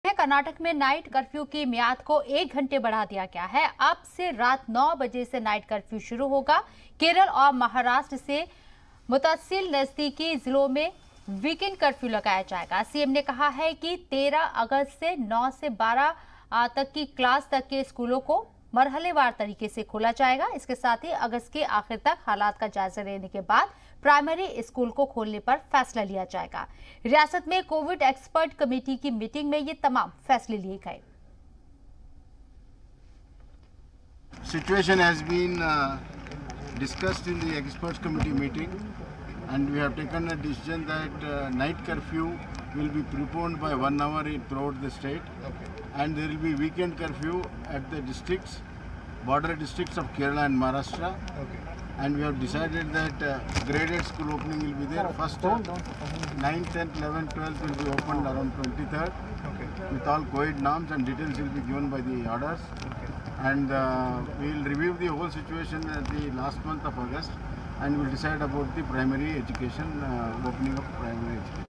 कर्नाटक में night curfew की मियाद को 1 घंटे बढ़ा दिया गया है। अब से रात 9 बजे से नाइट कर्फ्यू शुरू होगा। केरल और महाराष्ट्र से मुतसिल नजदीकी जिलों में वीकेंड कर्फ्यू लगाया जाएगा। सीएम ने कहा है कि 13 अगस्त से 9 से 12 तक की क्लास तक के स्कूलों को मरहलेवार तरीके से खोला जाएगा। इसके साथ ही अगस्त के आखिर तक हालात का जायजा लेने के बाद प्राइमरी स्कूल को खोलने पर फैसला लिया जाएगा। रियासत में कोविड एक्सपर्ट कमेटी की मीटिंग में ये तमाम फैसले लिए गए। Situation has been discussed in the experts committee meeting, and we have taken a decision that night curfew will be preponed by 1 hour throughout the state. And there will be weekend curfew at the districts, border districts of Kerala and Maharashtra. And we have decided that graded school opening will be there. First, 9th, 10th, 11th, 12th will be opened around 23rd with all COVID norms, and details will be given by the orders. And we will review the whole situation at the last month of August, and we will decide about the primary education, opening of primary education.